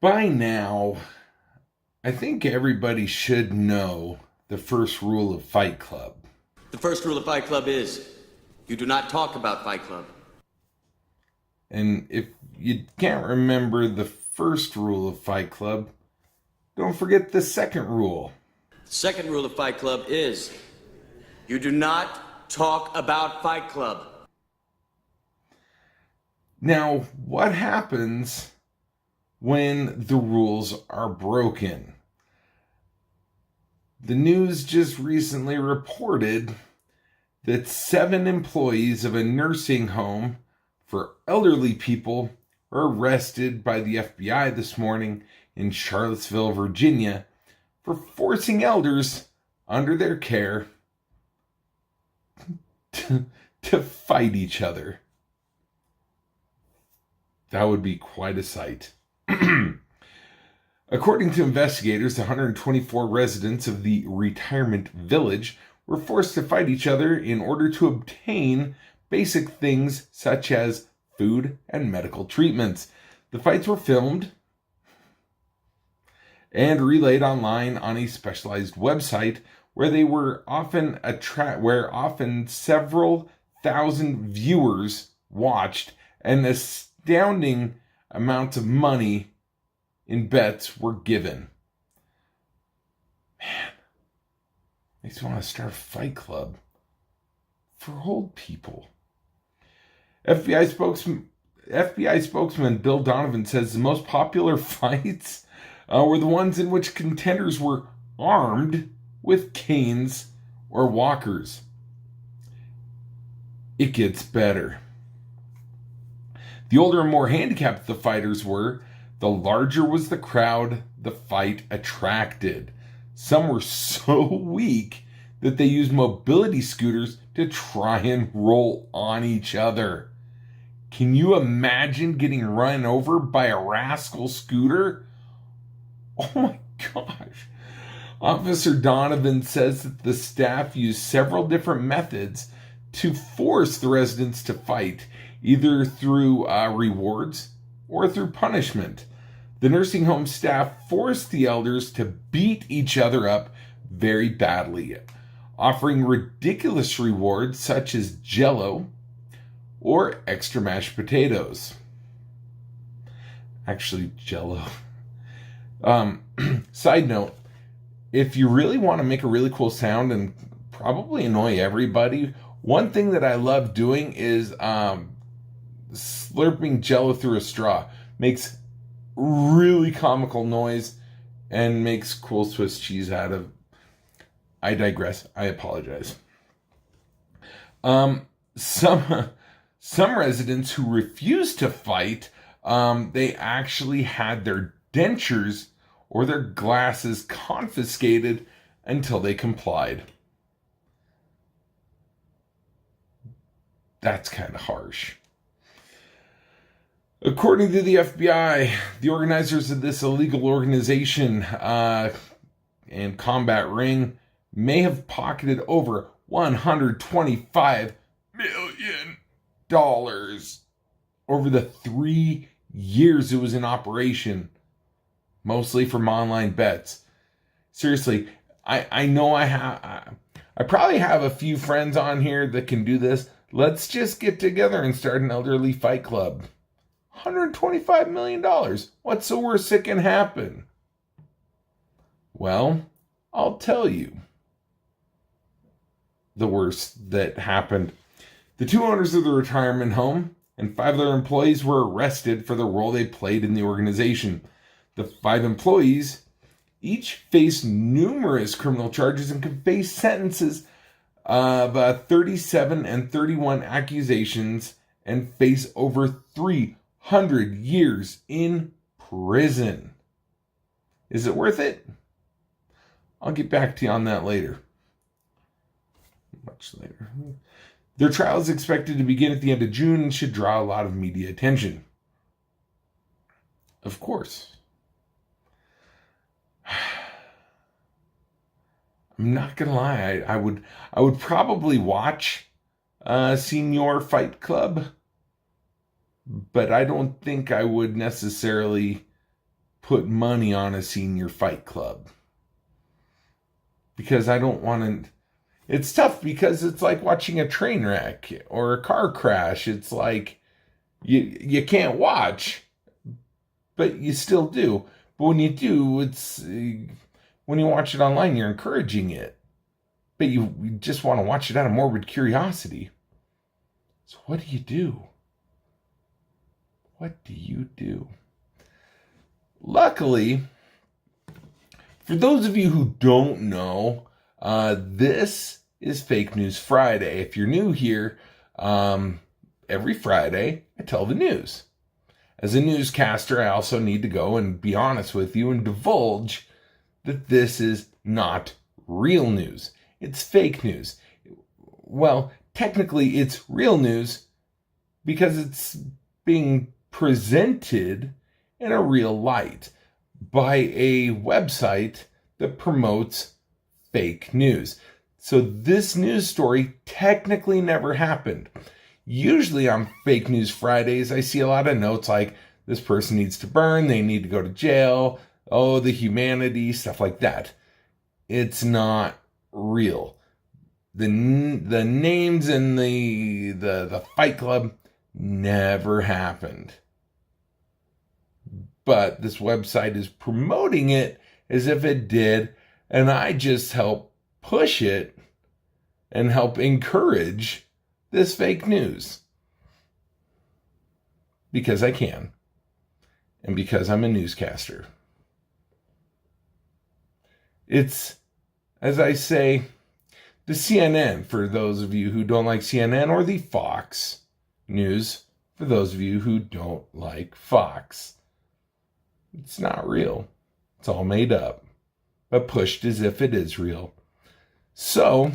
By now, I think everybody should know the first rule of Fight Club. The first rule of Fight Club is you do not talk about Fight Club. And if you can't remember the first rule of Fight Club, don't forget the second rule. The second rule of Fight Club is you do not talk about Fight Club. Now, what happens when the rules are broken? The news just recently reported that 7 employees of a nursing home for elderly people were arrested by the FBI this morning in Charlottesville, Virginia, for forcing elders under their care to fight each other. That would be quite a sight. According to investigators, 124 residents of the retirement village were forced to fight each other in order to obtain basic things such as food and medical treatments. The fights were filmed and relayed online on a specialized website where they were often several thousand viewers watched, and astounding amounts of money in bets were given. Man, makes me want to start a fight club for old people. FBI spokesman Bill Donovan says the most popular fights were the ones in which contenders were armed with canes or walkers. It gets better. The older and more handicapped the fighters were, the larger was the crowd the fight attracted. Some were so weak that they used mobility scooters to try and roll on each other. Can you imagine getting run over by a rascal scooter? Oh my gosh. Officer Donovan says that the staff used several different methods to force the residents to fight, either through rewards or through punishment. The nursing home staff forced the elders to beat each other up very badly, offering ridiculous rewards such as Jell-O or extra mashed potatoes. Actually, Jell-O. Side note, if you really want to make a really cool sound and probably annoy everybody, one thing that I love doing is slurping Jell-O through a straw. Makes really comical noise and makes cool Swiss cheese out of. I digress. I apologize. Some residents who refused to fight, they actually had their dentures or their glasses confiscated until they complied. That's kind of harsh. According to the FBI, the organizers of this illegal organization and combat ring may have pocketed over $125 million over the 3 years it was in operation, mostly from online bets. Seriously, I know I probably have a few friends on here that can do this. Let's just get together and start an elderly fight club. $125 million. What's the worst that can happen? Well, I'll tell you the worst that happened. The 2 owners of the retirement home and 5 other employees were arrested for the role they played in the organization. The 5 employees each face numerous criminal charges and could face sentences of 37 and 31 accusations and face over 300 years in prison. Is it worth it? I'll get back to you on that later. Much later. Their trial is expected to begin at the end of June and should draw a lot of media attention. Of course. I'm not gonna lie, I would probably watch Senior Fight Club, but I don't think I would necessarily put money on a senior fight club. Because I don't want to. It's tough because it's like watching a train wreck or a car crash. It's like you can't watch, but you still do. But when you do, when you watch it online, you're encouraging it. But you just want to watch it out of morbid curiosity. So what do you do? What do you do? Luckily, for those of you who don't know, this is Fake News Friday. If you're new here, every Friday I tell the news. As a newscaster, I also need to go and be honest with you and divulge that this is not real news. It's fake news. Well, technically it's real news because it's being presented in a real light by a website that promotes fake news. So this news story technically never happened. Usually on Fake News Fridays, I see a lot of notes like, this person needs to burn, they need to go to jail, oh, the humanity, stuff like that. It's not real. The names in the Fight Club never happened. But this website is promoting it as if it did, and I just help push it and help encourage this fake news. Because I can. And because I'm a newscaster. It's, as I say, the CNN, for those of you who don't like CNN, or the Fox News, for those of you who don't like Fox. It's not real. It's all made up, but pushed as if it is real. So,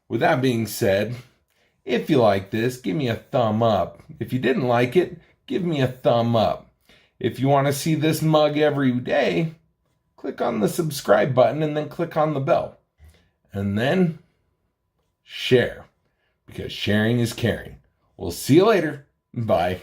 with that being said, if you like this, give me a thumb up. If you didn't like it, give me a thumb up. If you want to see this mug every day, click on the subscribe button and then click on the bell. And then share, because sharing is caring. We'll see you later. Bye.